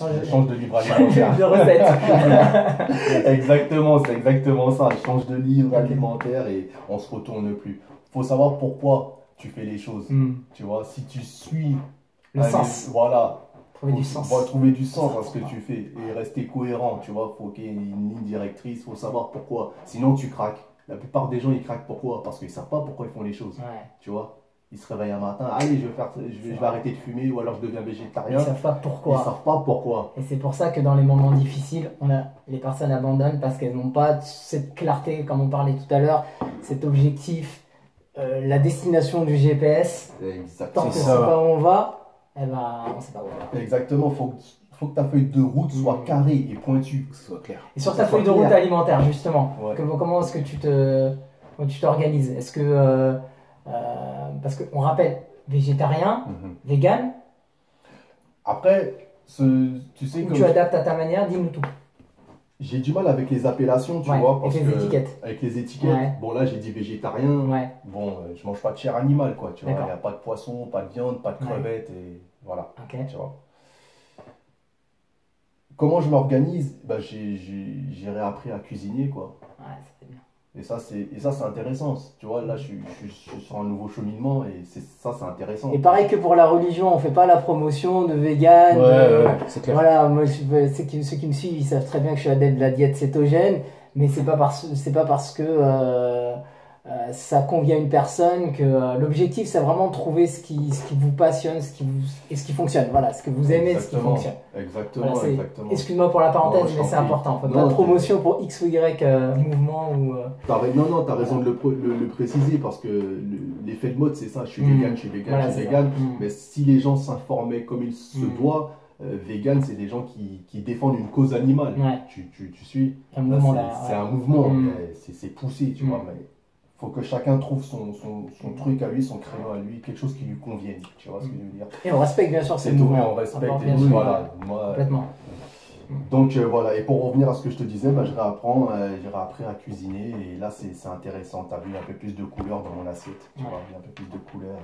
je change de livre alimentaire. De recette. Exactement, c'est exactement ça. Je change de livre alimentaire et on se retourne plus. Faut savoir pourquoi tu fais les choses. Tu vois, si tu suis le sens. Voilà. Trouver du sens. Trouver du sens à ce que tu fais et rester cohérent. Tu vois, faut qu'il y ait une ligne directrice. Faut savoir pourquoi. Sinon, tu craques. La plupart des gens, ils craquent pourquoi? Parce qu'ils savent pas pourquoi ils font les choses. Ouais. Tu vois. Ils se réveillent un matin, allez, je vais arrêter de fumer ou alors je deviens végétarien. Ils savent pas pourquoi. Ils savent pas pourquoi. Et c'est pour ça que dans les moments difficiles, les personnes abandonnent parce qu'elles n'ont pas cette clarté, comme on parlait tout à l'heure, cet objectif, la destination du GPS. Exactement. Tant qu'on ne sait pas où on va, eh ben, on ne sait pas où on va. Exactement, faut que ta feuille de route soit carrée et pointue, que ce soit clair. Et sur ta feuille de route alimentaire, justement, ouais. Comment est-ce que tu t'organises? Est-ce que parce qu'on rappelle, végétarien, vegan. Après, tu sais que tu adaptes à ta manière, dis-nous tout. J'ai du mal avec les appellations, tu vois, parce avec les étiquettes. Avec les étiquettes. Ouais. Bon, là, j'ai dit végétarien. Ouais. Bon, je mange pas de chair animale, quoi, tu vois. Il n'y a pas de poisson, pas de viande, pas de crevettes, et voilà. Okay. Tu vois. Comment je m'organise? Bah, j'ai réappris à cuisiner, quoi. Ouais, c'était bien. Et ça, c'est intéressant. Tu vois, là, je suis sur un nouveau cheminement et ça, c'est intéressant. Et pareil que pour la religion, on fait pas la promotion de vegan. Ouais, c'est clair. Voilà, moi, ceux qui me suivent, ils savent très bien que je suis adepte de la diète cétogène, mais c'est pas parce que ça convient à une personne que l'objectif, c'est vraiment de trouver ce qui vous passionne, ce qui fonctionne. Voilà, ce que vous aimez, ce qui fonctionne. Exactement, voilà, exactement. Excuse-moi pour la parenthèse, mais c'est important. On fait pas de promotion pour X ou Y mouvement ou. Non, t'as raison de le préciser parce que l'effet de mode, c'est ça. Je suis vegan, je suis vegan, voilà, je suis vegan. Mais si les gens s'informaient comme il se doit, vegan, c'est des gens qui défendent une cause animale. Ouais. Tu suis. C'est un mouvement là. C'est un mouvement, c'est poussé, tu vois. Mais faut que chacun trouve son truc à lui, son créneau à lui, quelque chose qui lui convienne. Tu vois ce que je veux dire? Et on respecte bien sûr ces mouvements. On respecte. Voilà. Complètement. Donc voilà, et pour revenir à ce que je te disais, j'ai réappris à cuisiner et là c'est intéressant, tu as vu un peu plus de couleurs dans mon assiette, tu vois, un peu plus de couleurs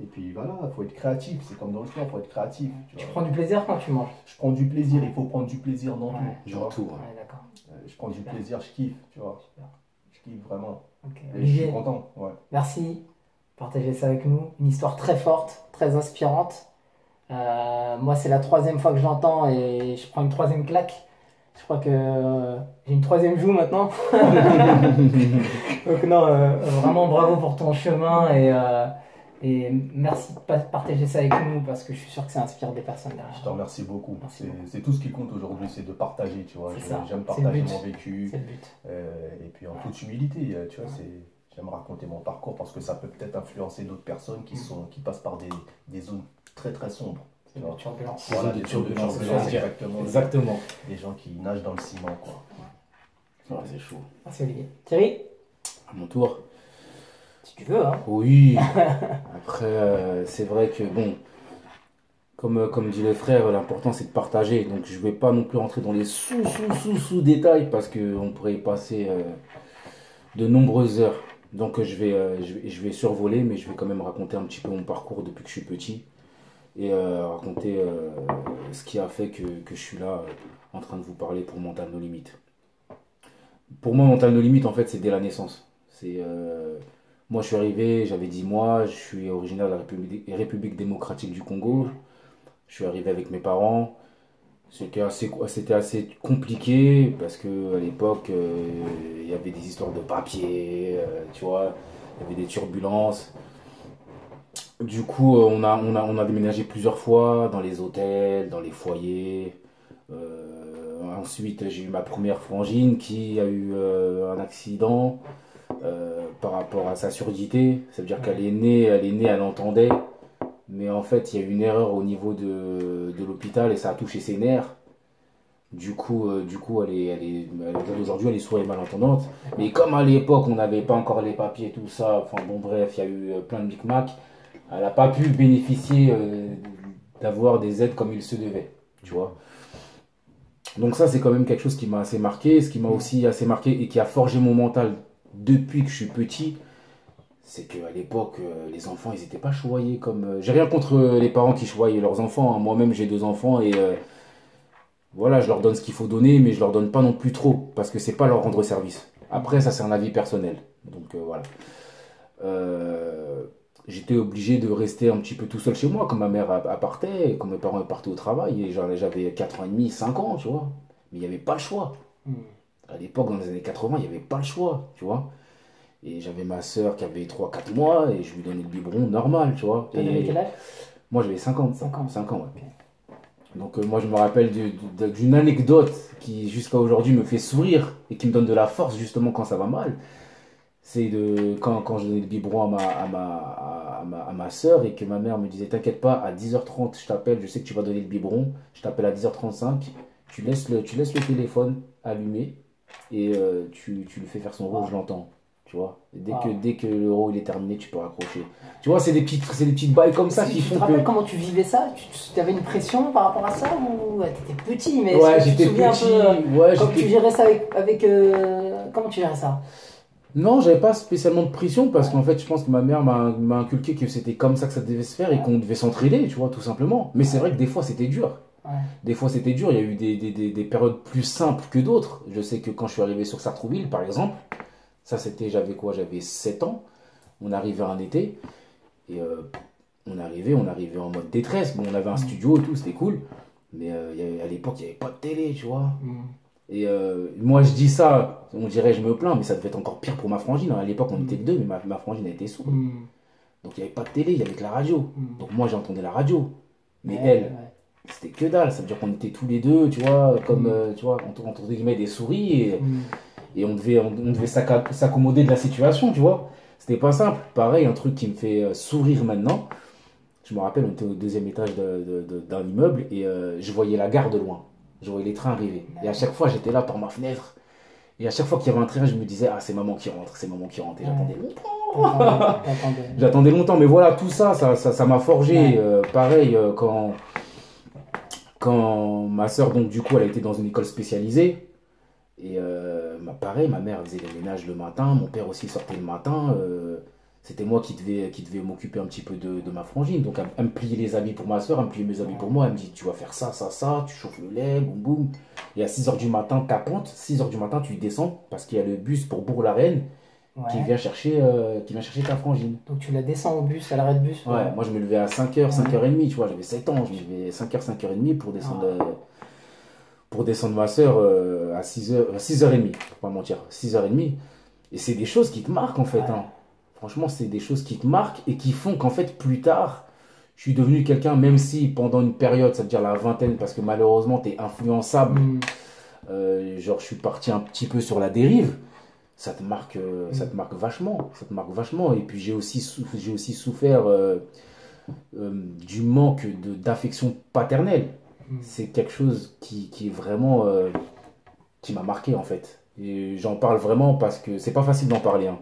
et puis voilà, il faut être créatif, c'est comme dans le sport, il faut être créatif. Tu prends du plaisir quand tu manges? Je prends du plaisir, il faut prendre du plaisir dans tout. Genre tout, d'accord. Je prends du plaisir, je kiffe, tu vois, je kiffe vraiment. Okay. Et je suis content. Ouais. Merci, partagez ça avec nous, une histoire très forte, très inspirante. Moi, c'est la 3e fois que je l'entends et je prends une 3e claque. Je crois que j'ai une 3e joue maintenant. Donc non, vraiment bravo pour ton chemin et merci de partager ça avec nous parce que je suis sûr que ça inspire des personnes derrière. Je te remercie beaucoup. C'est tout ce qui compte aujourd'hui, c'est de partager, tu vois. J'aime partager mon vécu. C'est le but. Et puis en toute humilité, tu vois, j'aime raconter mon parcours parce que ça peut peut-être influencer d'autres personnes qui passent par des zones très très sombres. Des turbulences. Voilà, des turbulences, exactement. Des gens qui nagent dans le ciment, quoi. Ouais, c'est chaud. Merci Olivier. Thierry? À mon tour. Si tu veux, hein. Oui. Après, c'est vrai que, bon, comme dit le frère, l'important c'est de partager. Donc je ne vais pas non plus rentrer dans les sous-détails parce qu'on pourrait y passer de nombreuses heures. Donc je vais survoler, mais je vais quand même raconter un petit peu mon parcours depuis que je suis petit. Et raconter ce qui a fait que je suis là en train de vous parler pour Mental No Limit. Pour moi, Mental No Limit, en fait, c'est dès la naissance. Moi, je suis arrivé, j'avais 10 mois, je suis originaire de la République démocratique du Congo. Je suis arrivé avec mes parents. C'était assez compliqué parce qu'à l'époque, il y avait des histoires de papier, tu vois, il y avait des turbulences. Du coup, on a déménagé plusieurs fois dans les hôtels, dans les foyers. Ensuite, j'ai eu ma première frangine qui a eu un accident par rapport à sa surdité. Ça veut dire qu'elle est née, elle entendait. Mais en fait, il y a eu une erreur au niveau de l'hôpital et ça a touché ses nerfs. Du coup, aujourd'hui, elle est sourde et malentendante. Mais comme à l'époque, on n'avait pas encore les papiers et tout ça, enfin bon, bref, il y a eu plein de micmacs. Elle n'a pas pu bénéficier d'avoir des aides comme il se devait, tu vois. Donc ça, c'est quand même quelque chose qui m'a assez marqué. Ce qui m'a aussi assez marqué et qui a forgé mon mental depuis que je suis petit, c'est qu'à l'époque, les enfants, ils n'étaient pas choyés comme... J'ai rien contre les parents qui choyaient leurs enfants, hein. Moi-même, j'ai 2 enfants et voilà, je leur donne ce qu'il faut donner, mais je leur donne pas non plus trop, parce que c'est pas leur rendre service. Après, ça c'est un avis personnel. Donc voilà. Euh, J'étais obligé de rester un petit peu tout seul chez moi, quand ma mère partait, quand mes parents partaient au travail, et j'avais 4 ans et demi, 5 ans, tu vois. Mais il n'y avait pas le choix. Hmm. À l'époque, dans les années 80, il n'y avait pas le choix, tu vois. Et j'avais ma soeur qui avait 3 4 mois, et je lui donnais le biberon normal, tu vois. Toi, t'avais quel âge? Moi, j'avais 50. 5 ans. 5 ans, ouais. Ok. Donc moi, je me rappelle d'une anecdote qui, jusqu'à aujourd'hui, me fait sourire et qui me donne de la force, justement, quand ça va mal. C'est quand je donnais le biberon à ma soeur et que ma mère me disait t'inquiète pas, à 10h30 je t'appelle, je sais que tu vas donner le biberon, je t'appelle à 10h35, tu laisses le téléphone allumé et tu lui fais faire son rôle, je l'entends. Tu vois, et dès que le rôle il est terminé, tu peux raccrocher. Tu vois, c'est des petites bails comme ça qui Tu font te rappelles que. comment tu vivais ça? Tu avais une pression par rapport à ça ou t'étais petit, mais Ouais, est-ce que tu te j'étais souviens petit. un peu Ouais, comment tu gérais ça comment tu gérais ça? Non, j'avais pas spécialement de pression parce qu'en fait, je pense que ma mère m'a inculqué que c'était comme ça que ça devait se faire et qu'on devait s'entraider, tu vois, tout simplement. Mais c'est vrai que des fois, c'était dur. Ouais. Des fois, c'était dur. Il y a eu des périodes plus simples que d'autres. Je sais que quand je suis arrivé sur Sartrouville, par exemple, ça c'était, j'avais quoi? J'avais 7 ans. On arrivait un été et on arrivait en mode détresse. Bon, on avait un studio et tout, c'était cool. Mais à l'époque, il n'y avait pas de télé, tu vois. Mm. Et moi, je dis ça, on dirait je me plains, mais ça devait être encore pire pour ma frangine. À l'époque, on était que deux, mais ma frangine a été sourde. Mm. Donc, il n'y avait pas de télé, il y avait que la radio. Mm. Donc, moi, j'entendais la radio. Mais Ouais, elle, ouais. c'était que dalle. Ça veut dire qu'on était tous les deux, tu vois, comme, Mm. tu vois, entre guillemets, des souris. Mm. Et on devait s'accommoder de la situation, tu vois. C'était pas simple. Pareil, un truc qui me fait sourire maintenant. Je me rappelle, on était au deuxième étage d'un immeuble et je voyais la gare de loin. Je voyais les trains arriver. Et à chaque fois, j'étais là par ma fenêtre. Et à chaque fois qu'il y avait un train, je me disais, ah, c'est maman qui rentre, c'est maman qui rentre. Et j'attendais longtemps. T'attendais. J'attendais longtemps, mais voilà, tout ça, ça m'a forgé. Ouais. Pareil, quand ma soeur, donc, du coup, elle a été dans une école spécialisée. Et pareil, ma mère faisait les ménages le matin, mon père aussi sortait le matin. C'était moi qui devais m'occuper un petit peu de ma frangine. Donc, elle me pliait les habits pour ma soeur, elle me pliait mes habits pour moi. Elle me dit, tu vas faire ça, ça, ça, tu chauffes le lait, boum, boum. Et à 6h du matin, tapante, 6h du matin, tu descends parce qu'il y a le bus pour Bourg-la-Reine qui Ouais. vient chercher, ta frangine. Donc tu la descends au bus, à l'arrêt de bus. Ouais, moi je me levais à 5h, 5h30, tu vois, j'avais 7 ans, je me levais 5h, 5h30 pour descendre ma soeur à 6h30, pour pas mentir, 6h30. Et c'est des choses qui te marquent en fait, Ouais. hein. Franchement, c'est des choses qui te marquent et qui font qu'en fait, plus tard, je suis devenu quelqu'un, même si pendant une période, ça veut dire la vingtaine, parce que malheureusement, tu es influençable, Mm. genre je suis parti un petit peu sur la dérive, ça te marque, ça te marque vachement, ça te marque vachement. Et puis j'ai aussi souffert du manque d'affection paternelle. Mm. C'est quelque chose qui est vraiment, qui m'a marqué en fait. Et j'en parle vraiment parce que c'est pas facile d'en parler, hein.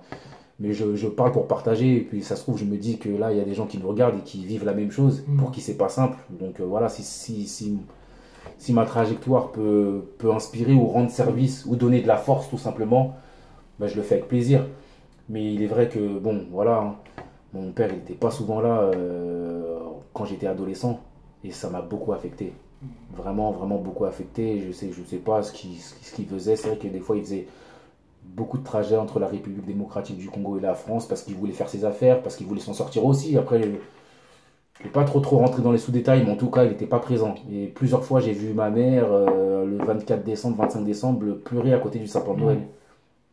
Mais je parle pour partager, et puis ça se trouve, je me dis que là, il y a des gens qui nous regardent et qui vivent la même chose, Mm. pour qui c'est pas simple. Donc voilà, si ma trajectoire peut inspirer ou rendre service ou donner de la force tout simplement, ben, je le fais avec plaisir. Mais il est vrai que, bon, voilà, hein, mon père, il n'était pas souvent là quand j'étais adolescent, et ça m'a beaucoup affecté. Vraiment, vraiment beaucoup affecté. Je sais pas ce qu'il faisait. C'est vrai que des fois, il faisait beaucoup de trajets entre la République démocratique du Congo et la France parce qu'il voulait faire ses affaires, parce qu'il voulait s'en sortir aussi. Après, je ne vais pas trop rentrer dans les sous-détails, mais en tout cas, il n'était pas présent. Et plusieurs fois, j'ai vu ma mère le 24 décembre, 25 décembre pleurer à côté du sapin de Noël.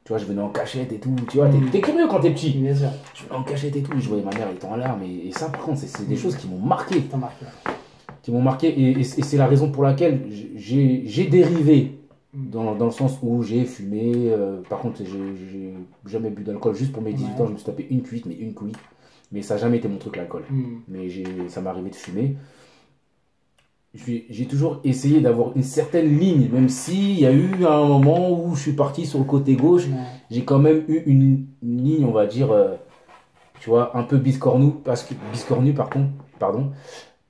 Tu vois, je venais en cachette et tout. Tu vois, t'es curieux quand t'es petit. Bien sûr. Je venais en cachette et tout. Et je voyais ma mère, elle était en larmes. Et ça, par contre, c'est des choses qui m'ont marqué. T'as marqué. Qui m'ont marqué. Et c'est la raison pour laquelle j'ai dérivé. Mm. Dans le sens où j'ai fumé. Par contre, j'ai jamais bu d'alcool. Juste pour mes 18 ans, je me suis tapé une cuite, mais une cuite. Mais ça n'a jamais été mon truc, l'alcool. Mm. Mais ça m'est arrivé de fumer. J'ai toujours essayé d'avoir une certaine ligne, même s'il y a eu un moment où je suis parti sur le côté gauche, Ouais. j'ai quand même eu une ligne, on va dire, tu vois, un peu biscornue, pardon,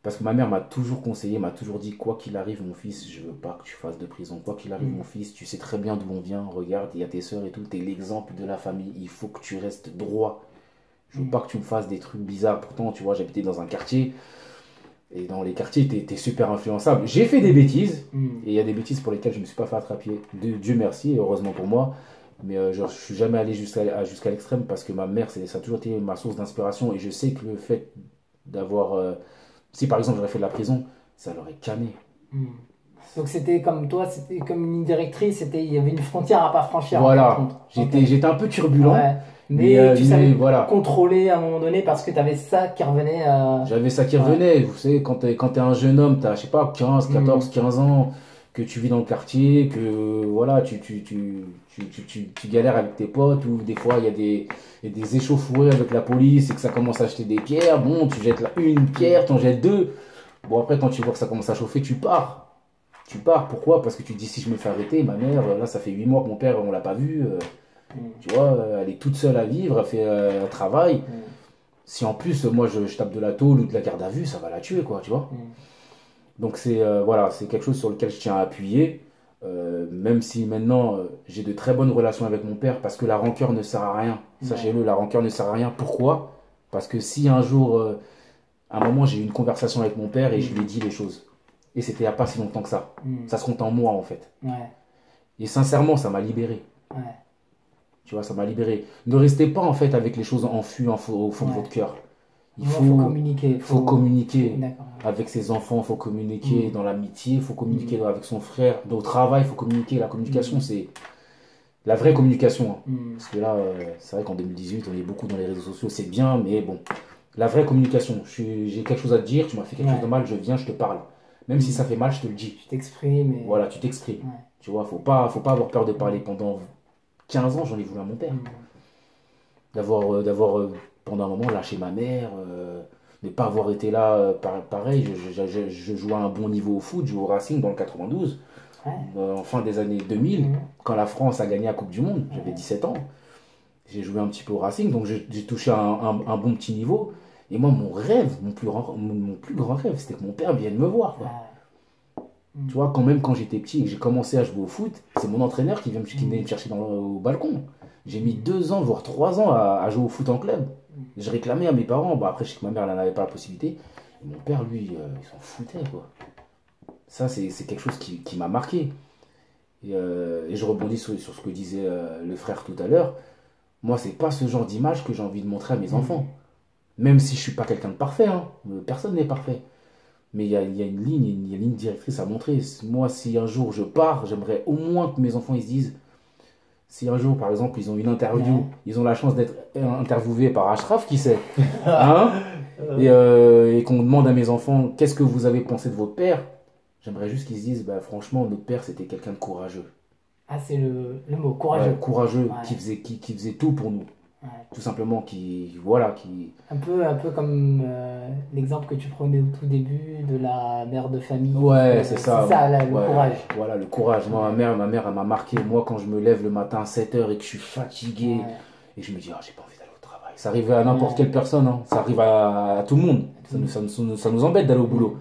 parce que ma mère m'a toujours conseillé, m'a toujours dit, quoi qu'il arrive, mon fils, je veux pas que tu fasses de prison, quoi qu'il arrive, mon fils, tu sais très bien d'où on vient, regarde, il y a tes soeurs et tout, t'es l'exemple de la famille, il faut que tu restes droit, je veux pas que tu me fasses des trucs bizarres, pourtant, tu vois, j'habitais dans un quartier Et dans les quartiers, t'es super influençable. J'ai fait des bêtises, Mm. et il y a des bêtises pour lesquelles je me suis pas fait attraper. Dieu merci, et heureusement pour moi. Mais genre, je suis jamais allé jusqu'à l'extrême parce que ma mère, ça a toujours été ma source d'inspiration. Et je sais que le fait d'avoir. Si par exemple j'aurais fait de la prison, ça l'aurait canné. Mm. Donc c'était comme toi, c'était comme une ligne directrice, il y avait une frontière à pas franchir. Voilà, en fait. j'étais un peu turbulent. Ouais. Mais tu savais voilà. contrôler à un moment donné parce que tu avais ça qui revenait. J'avais ça qui revenait. Vous savez, quand t'es un jeune homme, t'as, je sais pas, 15, 14, 15 ans, que tu vis dans le quartier, que voilà, tu galères avec tes potes, ou des fois il y a des échauffourées avec la police et que ça commence à jeter des pierres. Bon, tu jettes une pierre, t'en jettes deux. Bon, après, quand tu vois que ça commence à chauffer, tu pars. Tu pars, pourquoi? Parce que tu te dis, si je me fais arrêter, ma mère, là, ça fait 8 mois que mon père, on l'a pas vu. Tu vois, elle est toute seule à vivre, elle fait un travail. Si en plus, moi, je tape de la tôle ou de la garde à vue, ça va la tuer, quoi, tu vois. Donc, voilà, c'est quelque chose sur lequel je tiens à appuyer. Même si maintenant, j'ai de très bonnes relations avec mon père, parce que la rancœur ne sert à rien. Sachez-le, la rancœur ne sert à rien. Pourquoi? Parce que si un jour, à un moment, j'ai eu une conversation avec mon père et je lui ai dit les choses. Et c'était il n'y a pas si longtemps que ça. Ça se compte en moi, en fait. Et sincèrement, ça m'a libéré. Tu vois, ça m'a libéré. Ne restez pas, en fait, avec les choses enfuies au fond de votre cœur. Il faut communiquer. Il faut communiquer avec ses enfants, il faut communiquer dans l'amitié, il faut communiquer avec son frère. Au travail, il faut communiquer. La communication, c'est la vraie communication. Parce que là, c'est vrai qu'en 2018, on est beaucoup dans les réseaux sociaux, c'est bien, mais bon. La vraie communication. J'ai quelque chose à te dire, tu m'as fait quelque chose de mal, je viens, je te parle. Même si ça fait mal, je te le dis. Tu t'exprimes. Voilà, tu t'exprimes. Tu vois, faut pas avoir peur de parler. Pendant 15 ans, j'en ai voulu à mon père. D'avoir pendant un moment lâché ma mère, ne pas avoir été là, pareil. Je jouais à un bon niveau au foot, je jouais au Racing dans le 92, en fin des années 2000, quand la France a gagné la Coupe du Monde. J'avais 17 ans. J'ai joué un petit peu au Racing, donc j'ai touché un bon petit niveau. Et moi, mon rêve, mon plus grand rêve, c'était que mon père vienne me voir, quoi. Tu vois, quand j'étais petit et que j'ai commencé à jouer au foot, c'est mon entraîneur qui venait me chercher au balcon. J'ai mis 2 ans, voire 3 ans à jouer au foot en club. Je réclamais à mes parents. Bah, après, je sais que ma mère n'avait pas la possibilité. Et mon père, lui, il s'en foutait, quoi. Ça, c'est quelque chose qui m'a marqué. Et je rebondis sur ce que disait le frère tout à l'heure. Moi, c'est pas ce genre d'image que j'ai envie de montrer à mes enfants. Même si je suis pas quelqu'un de parfait, hein. Personne n'est parfait. Mais il y a une ligne directrice à montrer. Moi, si un jour je pars, j'aimerais au moins que mes enfants ils se disent, si un jour, par exemple, ils ont une interview, ils ont la chance d'être interviewés par Ashraf, qui sait, hein, et qu'on demande à mes enfants, qu'est-ce que vous avez pensé de votre père? J'aimerais juste qu'ils se disent, bah, franchement, notre père, c'était quelqu'un de courageux. Ah, c'est le mot, courageux. Ouais, courageux, qui faisait tout pour nous. Tout simplement, Un peu comme l'exemple que tu prenais au tout début de la mère de famille. Ouais, c'est ça. C'est ça, là, le courage. Voilà, le courage. Moi, ma mère, elle m'a marqué. Moi, quand je me lève le matin à 7h et que je suis fatigué, et je me dis, j'ai pas envie d'aller au travail. Ça arrive à n'importe quelle personne, hein. Ça arrive à tout le monde. Ça nous embête d'aller au boulot.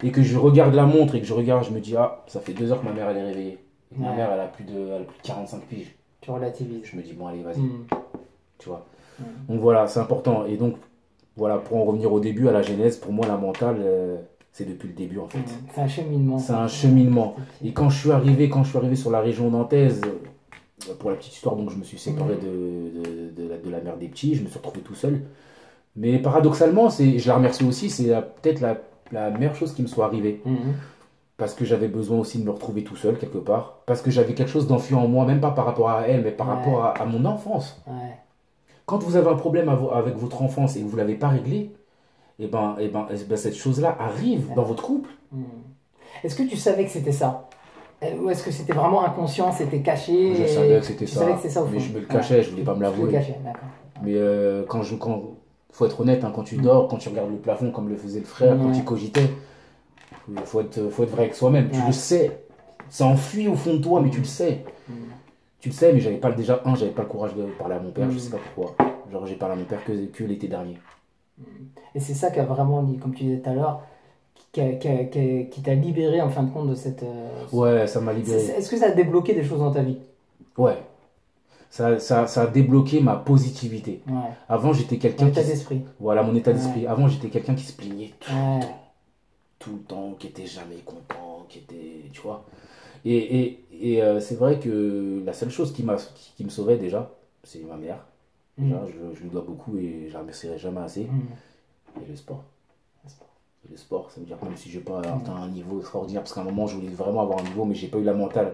Et que je regarde la montre et que je me dis, ça fait 2 heures que ma mère, elle est réveillée. Et ma mère, elle a plus de 45 piges. Tu relativises. Je me dis, bon, allez, vas-y. Tu vois. Donc voilà, c'est important. Et donc, voilà, pour en revenir au début, à la genèse, pour moi, la mentale, c'est depuis le début, en fait. C'est un cheminement. C'est un cheminement. Et quand je suis arrivé sur la région nantaise, pour la petite histoire, donc je me suis séparé de la mère des petits, je me suis retrouvé tout seul. Mais paradoxalement, je la remercie aussi, c'est peut-être la meilleure chose qui me soit arrivée. Parce que j'avais besoin aussi de me retrouver tout seul, quelque part. Parce que j'avais quelque chose d'enfui en moi, même pas par rapport à elle, mais par rapport à mon enfance. Quand vous avez un problème avec votre enfance et que vous ne l'avez pas réglé, et ben, cette chose-là arrive dans votre couple. Est-ce que tu savais que c'était ça? Ou est-ce que c'était vraiment inconscient, c'était caché? Je savais que c'était ça. Au fond. Mais je me le cachais, je ne voulais pas me l'avouer. D'accord. Mais faut être honnête, hein, quand tu dors, quand tu regardes le plafond comme le faisait le frère, quand il cogitait, il faut être vrai avec soi-même. Tu le sais. Ça enfuit au fond de toi, mais tu le sais. Tu le sais, mais j'avais pas le courage de parler à mon père, je sais pas pourquoi. Genre, j'ai parlé à mon père que l'été dernier. Et c'est ça qui a vraiment, comme tu disais tout à l'heure, qui t'a libéré en fin de compte de cette. Ouais, ça m'a libéré. Est-ce que ça a débloqué des choses dans ta vie? Ouais. Ça a débloqué ma positivité. Avant, j'étais quelqu'un. Mon état d'esprit. Voilà, mon état d'esprit. Avant, j'étais quelqu'un qui se plaignait tout. tout le temps, qui était jamais content, qui était, tu vois. C'est vrai que la seule chose qui me sauvait déjà, c'est ma mère. Déjà, je lui dois beaucoup et je la remercierai jamais assez. Et le sport. Et le sport, ça veut dire que même si je n'ai pas atteint un niveau extraordinaire, parce qu'à un moment, je voulais vraiment avoir un niveau, mais j'ai pas eu la mentale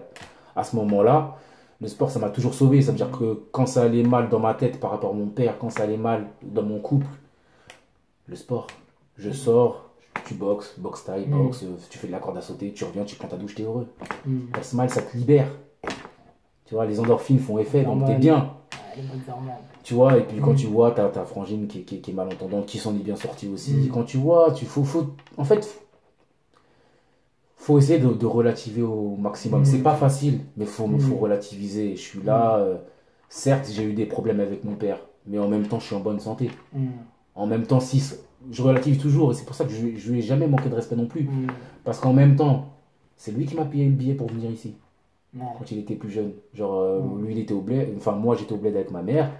à ce moment-là. Le sport, ça m'a toujours sauvé. Ça veut dire que quand ça allait mal dans ma tête par rapport à mon père, quand ça allait mal dans mon couple, le sport, je sors, tu boxes, boxe taille, boxe, tu fais de la corde à sauter, tu reviens, tu prends ta douche, t'es heureux. Ta smile, ça te libère. Tu vois, les endorphines font effet, donc t'es bien. Tu vois, et puis quand tu vois ta frangine qui est malentendante, qui s'en est bien sortie aussi, quand tu vois, en fait, faut essayer de relativiser au maximum. C'est pas facile, mais faut relativiser. Je suis là, certes, j'ai eu des problèmes avec mon père, mais en même temps, je suis en bonne santé. En même temps, si je relativise toujours, et c'est pour ça que je lui ai jamais manqué de respect non plus. Parce qu'en même temps, c'est lui qui m'a payé le billet pour venir ici. Quand il était plus jeune. Genre, lui, il était au bled, enfin, moi, j'étais au bled avec ma mère.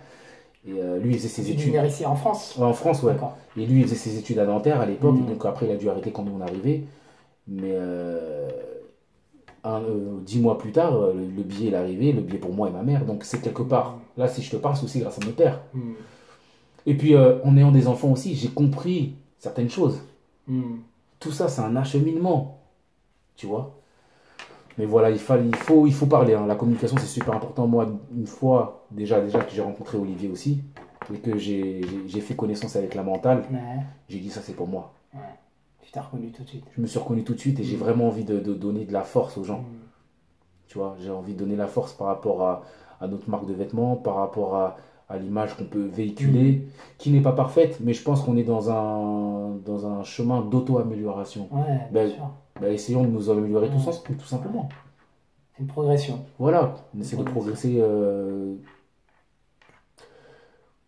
Et lui, il faisait ses études. Venir ici en France? En France, ouais. Et lui, il faisait ses études à Nanterre à l'époque, donc après, il a dû arrêter quand nous on arrivait. Mais 10 mois plus tard, le billet est arrivé, le billet pour moi et ma mère. Donc c'est quelque part. Là, si je te parle, c'est aussi grâce à mon père. Et puis, en ayant des enfants aussi, j'ai compris certaines choses. Tout ça, c'est un acheminement. Tu vois. Mais voilà, il faut parler. Hein. La communication, c'est super important. Moi, une fois, déjà que j'ai rencontré Olivier aussi, et que j'ai fait connaissance avec la mentale, j'ai dit ça, c'est pour moi. Tu t'es reconnu tout de suite. Je me suis reconnu tout de suite et j'ai vraiment envie de donner de la force aux gens. Tu vois, j'ai envie de donner la force par rapport à notre marque de vêtements, par rapport à l'image qu'on peut véhiculer, qui n'est pas parfaite, mais je pense qu'on est dans un chemin d'auto-amélioration. Bien sûr. Essayons de nous améliorer tout simplement. C'est une progression. Voilà, on essaie de progresser.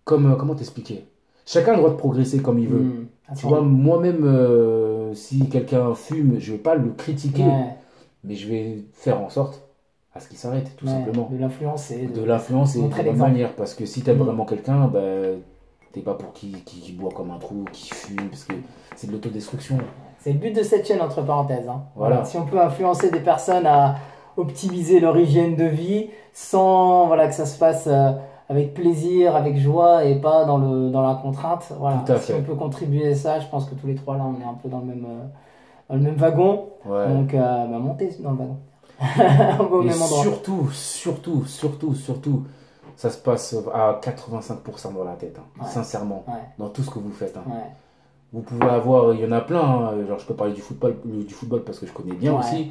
Comment t'expliquer? Chacun a le droit de progresser comme il veut. Tu vois, moi-même, si quelqu'un fume, je ne vais pas le critiquer, mais je vais faire en sorte à ce qu'il s'arrête, tout simplement. De l'influencer. De l'influencer de bonne manière, parce que si tu aimes vraiment quelqu'un, t'es pas pour qui boit comme un trou, qui fume, parce que c'est de l'autodestruction. C'est le but de cette chaîne, entre parenthèses. Hein. Voilà. Si on peut influencer des personnes à optimiser leur hygiène de vie sans que ça se fasse avec plaisir, avec joie et pas dans la contrainte. Voilà. Si on peut contribuer à ça, je pense que tous les trois là, on est un peu dans le même wagon. Donc, montez dans le wagon. Et surtout, ça se passe à 85% dans la tête, sincèrement, dans tout ce que vous faites. Vous pouvez avoir, il y en a plein, genre je peux parler du football parce que je connais bien aussi.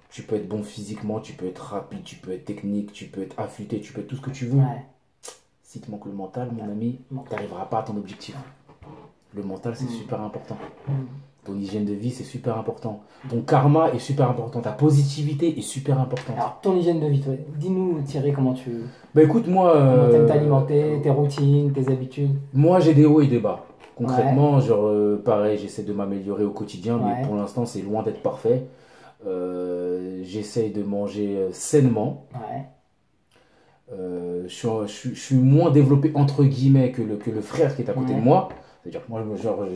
Tu peux être bon physiquement, tu peux être rapide, tu peux être technique, tu peux être affûté, tu peux être tout ce que tu veux. Si te manque le mental, mon ami, tu n'arriveras pas à ton objectif. Le mental, c'est super important. Ton hygiène de vie, c'est super important. Ton karma est super important. Ta positivité est super importante. Alors, ton hygiène de vie, toi, dis-nous, Thierry, comment tu... écoute, moi... Comment t'aimes t'alimenter, tes routines, tes habitudes? Moi, j'ai des hauts et des bas. Concrètement, pareil, j'essaie de m'améliorer au quotidien, mais pour l'instant, c'est loin d'être parfait. J'essaie de manger sainement. Je suis moins développé, entre guillemets, que le frère qui est à côté de moi. C'est-à-dire que moi,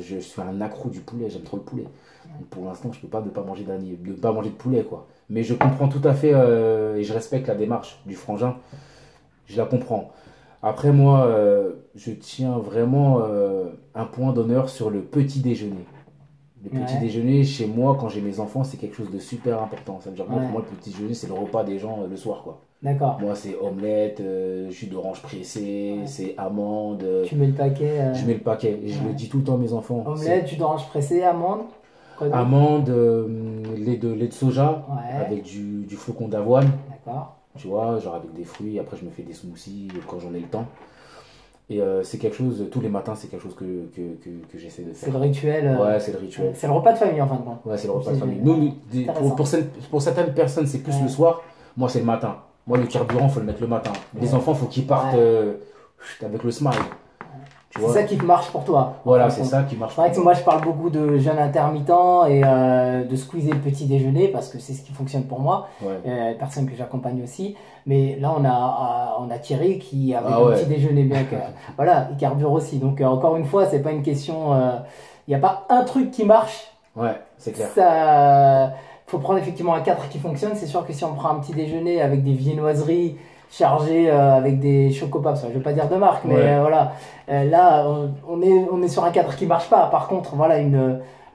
je suis un accro du poulet, j'aime trop le poulet. Donc pour l'instant, je ne peux pas ne pas manger de poulet, quoi. Mais je comprends tout à fait et je respecte la démarche du frangin. Je la comprends. Après, moi, je tiens vraiment un point d'honneur sur le petit déjeuner. Le petit déjeuner, chez moi, quand j'ai mes enfants, c'est quelque chose de super important. Ça veut dire que pour moi, le petit déjeuner, c'est le repas des gens le soir, quoi. D'accord. Moi, c'est omelette, jus d'orange pressé, c'est amandes. Tu mets le paquet. Je mets le paquet. Et je le dis tout le temps à mes enfants. Omelette, jus d'orange pressé, amandes. Amandes, lait de soja, avec du flocon d'avoine. D'accord. Tu vois, genre avec des fruits. Après, je me fais des smoothies quand j'en ai le temps. Et c'est quelque chose, tous les matins, c'est quelque chose que j'essaie de faire. C'est le rituel. Ouais, c'est le rituel. C'est le repas de famille en fin de compte. Ouais, c'est le repas de famille. Nous, pour certaines personnes, c'est plus le soir. Moi, c'est le matin. Moi, le carburant, il faut le mettre le matin. Les enfants, il faut qu'ils partent avec le smile. C'est ça qui marche pour toi. Voilà, c'est ça qui marche pour toi. C'est vrai que moi, je parle beaucoup de jeûne intermittent et de squeezer le petit déjeuner parce que c'est ce qui fonctionne pour moi. Personne que j'accompagne aussi. Mais là, on a Thierry qui avec un petit déjeuner bien. Voilà, il carbure aussi. Donc, encore une fois, c'est pas une question. Il n'y a pas un truc qui marche Ouais, c'est clair. Ça, faut prendre effectivement un 4 qui fonctionne. C'est sûr que si on prend un petit déjeuner avec des viennoiseries chargées avec des chocopops, je veux pas dire de marque, mais Ouais. voilà, là on est sur un 4 qui marche pas. Par contre, voilà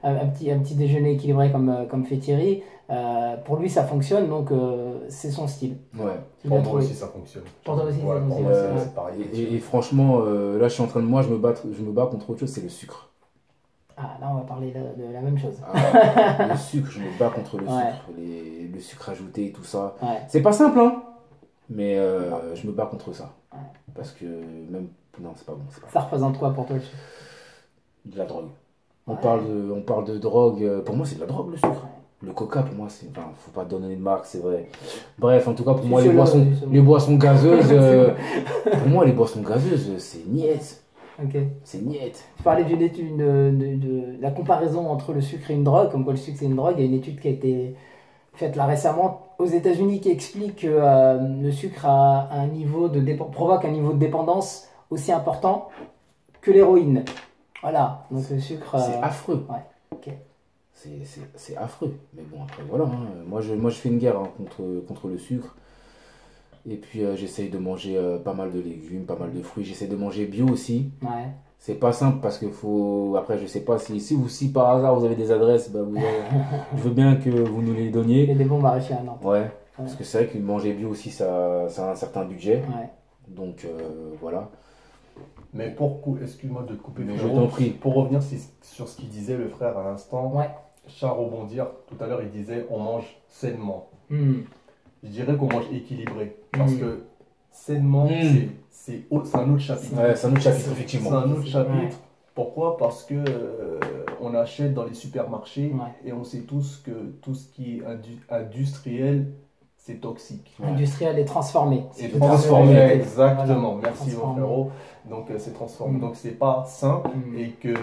un petit déjeuner équilibré comme fait Thierry, pour lui ça fonctionne, donc c'est son style. Ouais. Il Pour a moi trouvé. aussi, ça fonctionne. Pour toi aussi, Ouais, ça pour fonctionne. moi, Ouais. c'est pareil. Et franchement, là, je suis en train de moi, je me bats contre autre chose, c'est le sucre. Ah, là on va parler de la même chose. Ah, le sucre, je me bats contre le Ouais. sucre, le sucre ajouté et tout ça. Ouais. C'est pas simple, hein, mais je me bats contre ça. Ouais. Parce que même. Non, c'est pas bon. C'est pas Ça représente quoi pour toi le sucre? de la drogue. On Ouais. parle de drogue. Pour moi, c'est de la drogue, le sucre. Le coca, pour moi, c'est. Enfin, faut pas donner de marque, c'est vrai. Bref, en tout cas, pour Si, moi, c'est là, oui, c'est bon. les boissons gazeuses. Pour moi, les boissons gazeuses, c'est niette. Ok. C'est niette. Tu parlais d'une étude de la comparaison entre le sucre et une drogue, comme quoi le sucre c'est une drogue. Il y a une étude qui a été faite là récemment aux États-Unis qui explique que le sucre a un niveau provoque un niveau de dépendance aussi important que l'héroïne. Voilà, donc le sucre. C'est affreux. Ouais, ok. C'est affreux. Mais bon, après, voilà. Hein. Moi, je fais une guerre hein, contre le sucre. Et puis, j'essaye de manger pas mal de légumes, pas mal de fruits. J'essaie de manger bio aussi. Ouais. C'est pas simple parce que faut. Après, je sais pas si par hasard vous avez des adresses, bah, je veux bien que vous nous les Il y a donniez. des bons maraîchers à Nantes. Ouais. Parce que c'est vrai que manger bio aussi, ça a un certain budget. Ouais. Donc, voilà. Mais excuse-moi de te couper, Mais je frérot. t'en prie. Pour revenir sur ce qu'il disait le frère à l'instant, Ouais. Charles rebondir, tout à l'heure il disait on mange sainement. Hmm. Je dirais qu'on mange équilibré. Parce Mm. que sainement, Mm. c'est un autre chapitre. Ouais, c'est un autre chapitre, effectivement. C'est un autre chapitre. Ouais. Pourquoi? Parce que on achète dans les supermarchés Ouais. et on sait tous que tout ce qui est industriel, c'est toxique. Ouais. Industriel et transformé. Et Je peux transformé, dire la vérité. exactement. Voilà. Merci mon Transformé. frérot. Donc c'est transformé. Mm. Donc c'est pas sain Mm. et que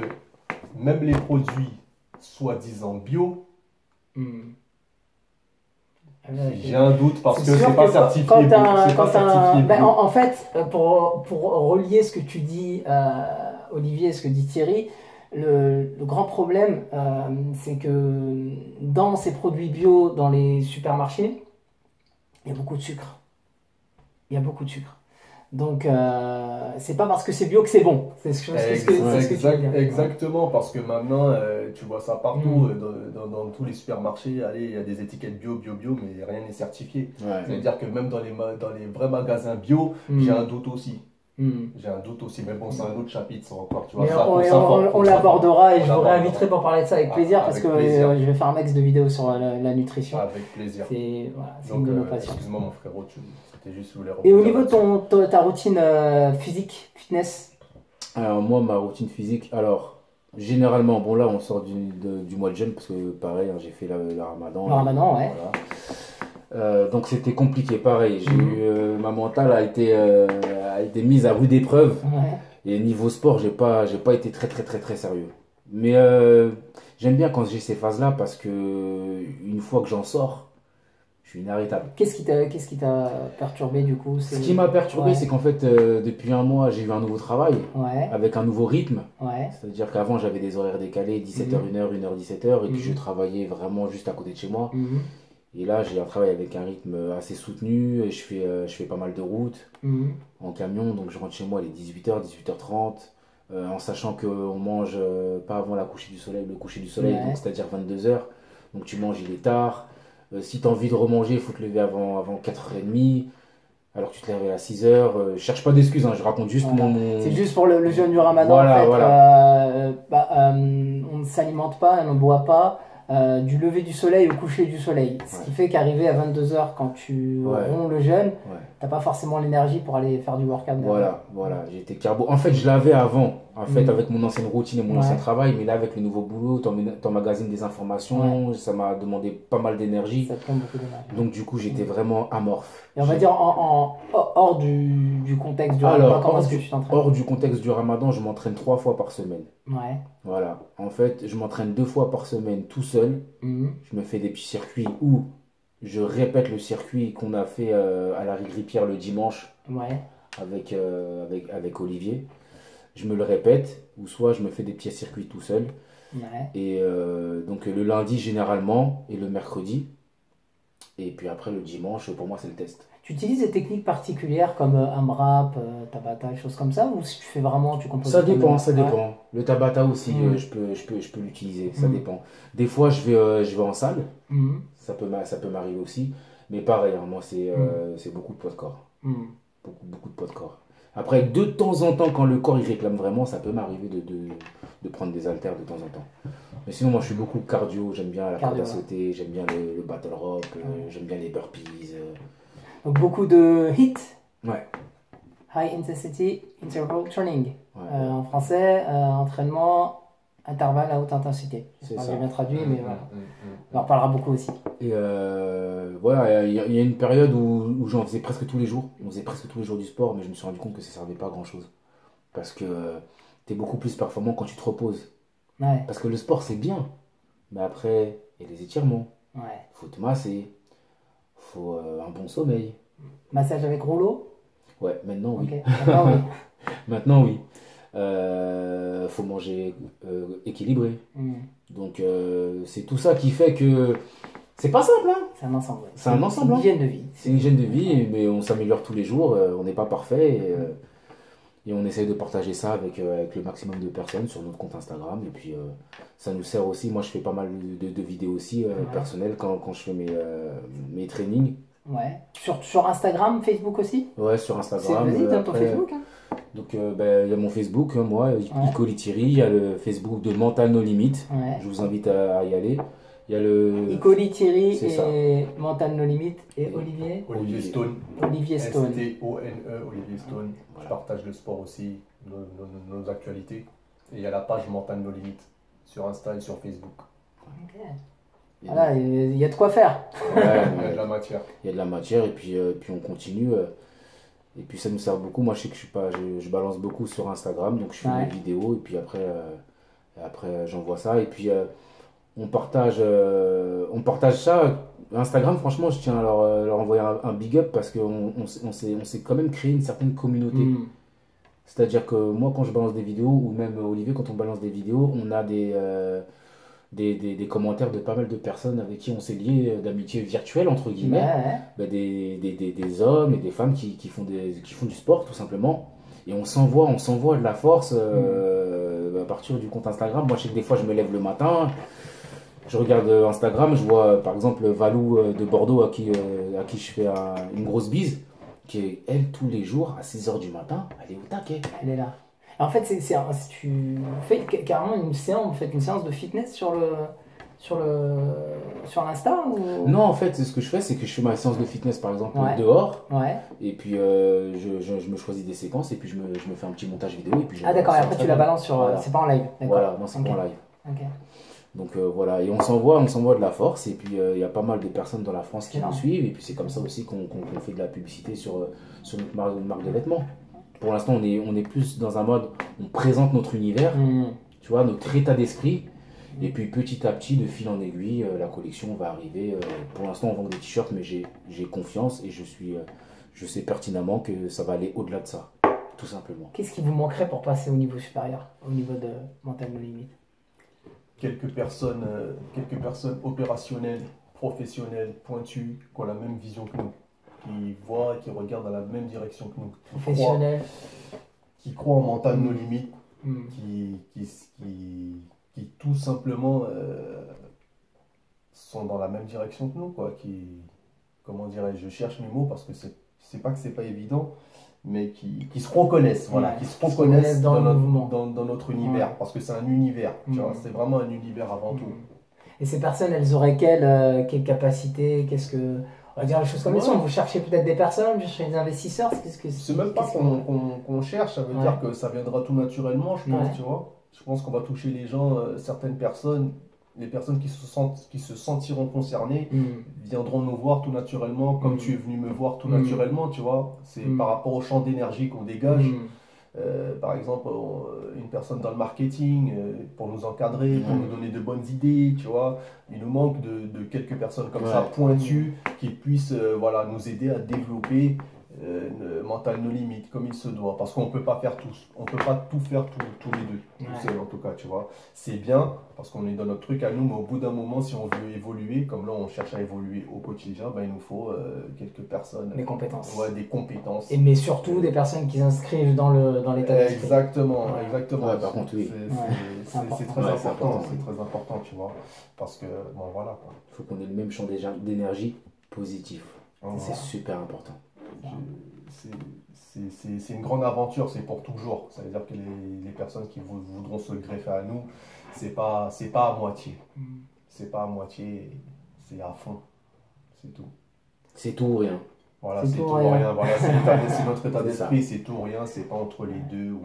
même les produits soi-disant bio, Hmm. j'ai un doute parce que sûr c'est pas que certifié. quand bio, c'est pas certifié ben, bio. en fait, pour relier ce que tu dis, Olivier, et ce que dit Thierry, le grand problème, c'est que dans ces produits bio, dans les supermarchés, il y a beaucoup de sucre. Il y a beaucoup de sucre. Donc, c'est pas parce que c'est bio que c'est bon. C'est ce que tu veux dire. Exactement, parce que maintenant, tu vois ça partout, Mm. dans tous les supermarchés, allez, il y a des étiquettes bio, mais rien n'est certifié. Ouais. C'est-à-dire que même dans les vrais magasins bio, Mm. j'ai un doute aussi. Hmm. J'ai un doute aussi, mais bon, c'est un autre chapitre, ça encore, tu vois. Mais ça, on, faut ça, on- faut on ça, l'abordera et on je vous l'abordera. réinviterai pour parler de ça avec plaisir parce Avec que plaisir. je vais faire un max de vidéos sur la nutrition. Avec plaisir. C'est voilà, c'est Donc, une de nos passions. excuse-moi mon frérot, c'était juste, je voulais Et au rebondir niveau de là-dessus. ta routine physique, fitness, Alors, moi, ma routine physique, alors, généralement, bon, là, on sort du mois de jeûne parce que, pareil, hein, j'ai fait le ramadan. le ramadan, ouais. Voilà. Donc, c'était compliqué, pareil. Ma mentale a été mise à rude épreuve. Ouais. Et niveau sport, j'ai pas été très, très, très, très sérieux. Mais j'aime bien quand j'ai ces phases-là parce que une fois que j'en sors, je suis inarrêtable. Qu'est-ce qui t'a perturbé du coup? Ce qui m'a perturbé, Ouais. c'est qu'en fait, depuis un mois, j'ai eu un nouveau travail Ouais, avec un nouveau rythme. ouais. C'est-à-dire qu'avant, j'avais des horaires décalés, 17h, 1h, 1h, 17h, et puis je travaillais vraiment juste à côté de chez moi. Mhm. Et là, j'ai un travail avec un rythme assez soutenu, et je fais pas mal de routes Mhm. en camion, donc je rentre chez moi à 18h, 18h30, en sachant qu'on mange pas avant le coucher du soleil, Ouais. donc c'est-à-dire 22h. Donc tu manges, il est tard. Si tu as envie de remanger, il faut te lever avant 4h30. Alors que tu te lèves à 6h. Je cherche pas d'excuses, hein, je raconte juste Voilà. mon. C'est juste pour le jeûne du ramadan. Voilà, En fait, voilà. On ne s'alimente pas, on ne boit pas du lever du soleil au coucher du soleil. Ce Ouais. qui fait qu'arriver à 22h quand tu Ouais. romps le jeûne, Ouais. t'as pas forcément l'énergie pour aller faire du workout. Voilà, j'étais carbo. En fait, je l'avais avant, avec mon ancienne routine et mon Ouais. ancien travail, mais là, avec le nouveau boulot, t'emmagasines des informations, ça m'a demandé pas mal d'énergie. Ça te prend beaucoup d'énergie. Donc, du coup, j'étais vraiment amorphe. Et on va dire hors du contexte du Alors, ramadan, comment hors est-ce que du- tu t'entraînes? Hors du contexte du ramadan, je m'entraîne 3 fois par semaine. Ouais. Voilà. En fait, je m'entraîne 2 fois par semaine tout seul. Mhm. Je me fais des petits circuits où je répète le circuit qu'on a fait à la Rigripierre le dimanche Ouais. avec Olivier. Je me le répète, ou soit je me fais des petits circuits tout seul. Ouais. Et donc le lundi généralement et le mercredi. Et puis après le dimanche, pour moi, c'est le test. Tu utilises des techniques particulières comme AMRAP, Tabata, des choses comme ça, ou si tu fais vraiment, tu composes Ça toi-même? dépend, ça Ouais. dépend. Le Tabata aussi, Mm. je peux l'utiliser, ça Mm. dépend. Des fois, je vais en salle, Mhm. ça peut m'arriver aussi. Mais pareil, hein, moi, c'est beaucoup de poids de corps. Mhm. Beaucoup de poids de corps. Après, de temps en temps, quand le corps il réclame vraiment, ça peut m'arriver de prendre des haltères de temps en temps. Mais sinon, moi, je suis beaucoup cardio, j'aime bien la corde Cardio, à ouais. sauter, j'aime bien le battle rope, j'aime bien les burpees. Donc beaucoup de HIIT, Ouais, High Intensity Interval Training. ouais, En français, entraînement intervalle à haute intensité. c'est J'espère que ça. j'ai bien traduit, mais voilà. On en reparlera beaucoup aussi. Et voilà, il y a une période où j'en faisais presque tous les jours. On faisait presque tous les jours du sport, mais je me suis rendu compte que ça servait pas à grand chose. Parce que tu es beaucoup plus performant quand tu te reposes. Ouais, Parce que le sport, c'est bien. Mais après, il y a les étirements. ouais. Faut te masser. Faut un bon sommeil. Massage avec rouleau? Ouais, maintenant oui. Ok, d'accord, oui. Maintenant oui. Faut manger équilibré. Hmm. Donc c'est tout ça qui fait que c'est pas simple, hein. C'est un ensemble. Ouais. C'est un ensemble, une hein. hygiène de vie. C'est une hygiène de vie, mais on s'améliore tous les jours. On n'est pas parfait et on essaye de partager ça avec le maximum de personnes sur notre compte Instagram. Et puis ça nous sert aussi. Moi, je fais pas mal de vidéos aussi personnelles quand je fais mes trainings. Ouais. Sur Instagram, Facebook aussi? Ouais, sur Instagram. Vas-y, donne ton après, Facebook. Hein. Donc, ben, il y a mon Facebook, hein, moi, Ico Lithiri. Il y a le Facebook de Mental No Limit. Ouais. Je vous invite à y aller. Il y a le. Icoli, Thierry C'est ça. et Mental No Limit et Olivier. Olivier Stone. Olivier Stone. S-T-O-N-E, Olivier Stone. Voilà. Je partage le sport aussi, nos actualités. Et il y a la page Mental No Limit sur Insta et sur Facebook. Ok. Voilà, il y a de quoi faire. Ouais, Il y a de la matière. il y a de la matière et puis on continue. Et puis ça nous sert beaucoup. Moi, je sais que je balance beaucoup sur Instagram, donc je fais Ouais. des vidéos et puis après j'envoie ça. Et puis on partage ça. Instagram, franchement, je tiens à leur envoyer un big up parce qu'on s'est quand même créé une certaine communauté. Hmm. C'est-à-dire que moi, quand je balance des vidéos, ou même Olivier, quand on balance des vidéos, on a des commentaires de pas mal de personnes avec qui on s'est lié d'amitié virtuelle, entre Ouais, guillemets. ouais. Bah, des hommes et des femmes qui font du sport, tout simplement. Et on s'envoie de la force à partir du compte Instagram. Moi, je sais que des fois, je me lève le matin, je regarde Instagram, je vois par exemple Valou de Bordeaux à qui je fais une grosse bise, qui est, elle, tous les jours, à 6h du matin, elle est au taquet. Elle est là. En fait, tu fais carrément une séance, vous faites une séance de fitness sur l'Insta ou... Non, en fait, ce que je fais, c'est que je fais ma séance de fitness, par exemple, Ouais. dehors. Ouais. Et puis je me choisis des séquences et puis je me fais un petit montage vidéo et puis je Ah d'accord, et sur après tu la Instagram. balances sur... Voilà. C'est pas en live, d'accord. Voilà, non, c'est Ok. pas en live. Ok. Donc voilà, et on s'envoie de la force et puis il y a pas mal de personnes dans la France qui nous Énorme. suivent et puis c'est comme ça aussi qu'on fait de la publicité sur notre marque de vêtements. Pour l'instant, on est plus dans un mode, on présente notre univers, Hmm. tu vois, notre état d'esprit. Et puis petit à petit, de fil en aiguille, la collection va arriver. Pour l'instant, on vend des t-shirts, mais j'ai confiance et je sais pertinemment que ça va aller au-delà de ça, tout simplement. Qu'est-ce qui vous manquerait pour passer au niveau supérieur, au niveau de Mental No Limit? Quelques personnes opérationnelles, professionnelles, pointues, qui ont la même vision que nous, qui voient et qui regardent dans la même direction que nous, Professionnel. qui croient en Mental No Limit, Hmm. qui tout simplement sont dans la même direction que nous, quoi, comment dirais-je, je cherche mes mots parce que c'est pas que c'est pas évident, mais qui se reconnaissent, voilà, Ouais, qui se qui se reconnaissent reconnaissent dans le notre, mouvement. dans notre univers, Ouais. parce que c'est un univers, tu vois, Mhm. c'est vraiment un univers avant tout. Et ces personnes, elles auraient quelle capacité? Qu'est-ce que... On va dire les choses comme elles Ouais. sont. Vous cherchez peut-être des personnes, vous cherchez des investisseurs. C'est même pas qu'on cherche, ça veut Ouais. dire que ça viendra tout naturellement, je pense, Ouais. tu vois. Je pense qu'on va toucher les gens, certaines personnes, les personnes qui se sentiront concernées Hmm. viendront nous voir tout naturellement, comme Mm. tu es venu me voir tout Mm. naturellement, tu vois. C'est Mm. par rapport au champ d'énergie qu'on dégage. Hmm. Par exemple, une personne dans le marketing pour nous encadrer, pour nous donner de bonnes idées, tu vois. Il nous manque de quelques personnes comme ça, Ouais. pointues, qui puissent voilà, nous aider à développer mental nos limites comme il se doit, parce qu'on peut pas faire tous, on peut pas tout faire tous les deux, tout seul en tout cas, tu vois. C'est bien parce qu'on est dans notre truc à nous, mais au bout d'un moment, si on veut évoluer, comme là on cherche à évoluer au quotidien, ben, il nous faut quelques personnes, Des compétences. Ouais, des compétences. Et mais surtout des personnes qui s'inscrivent dans l'état d'esprit. Exactement, exactement. Ouais, par contre, oui. C'est très Ouais, c'est important, important. c'est très important, tu vois, parce que bon voilà quoi. Il faut qu'on ait le même champ d'énergie positif. Voilà. C'est super important. C'est une grande aventure, c'est pour toujours. Ça veut dire que les personnes qui voudront se greffer à nous, c'est pas à moitié. C'est pas à moitié, c'est à fond. C'est tout. C'est tout ou rien. Voilà, c'est tout ou rien. Voilà, c'est notre état d'esprit, c'est tout ou rien, c'est pas entre les deux.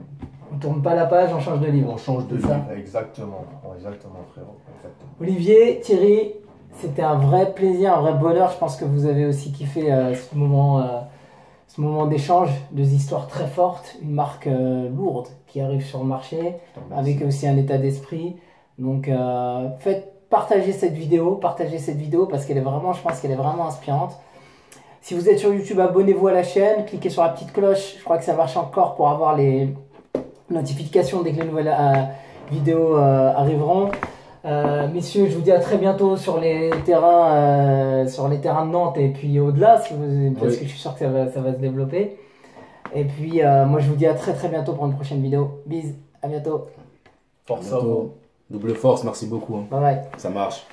On tourne pas la page, on change de livre. On change de livre, exactement. Exactement, frérot. Exactement. Olivier, Thierry, c'était un vrai plaisir, un vrai bonheur. Je pense que vous avez aussi kiffé ce moment d'échange, deux histoires très fortes, une marque lourde qui arrive sur le marché, avec aussi un état d'esprit. Donc partagez cette vidéo parce qu'elle est vraiment, je pense qu'elle est vraiment inspirante. Si vous êtes sur YouTube, abonnez-vous à la chaîne, cliquez sur la petite cloche, je crois que ça marche encore pour avoir les notifications dès que les nouvelles vidéos arriveront. Messieurs, je vous dis à très bientôt sur les terrains de Nantes et puis au-delà, parce que je suis sûr que ça va se développer. Et puis moi je vous dis à très très bientôt pour une prochaine vidéo. Bis, à bientôt. Force à vous. Double force, merci beaucoup. Bye bye. Ça marche.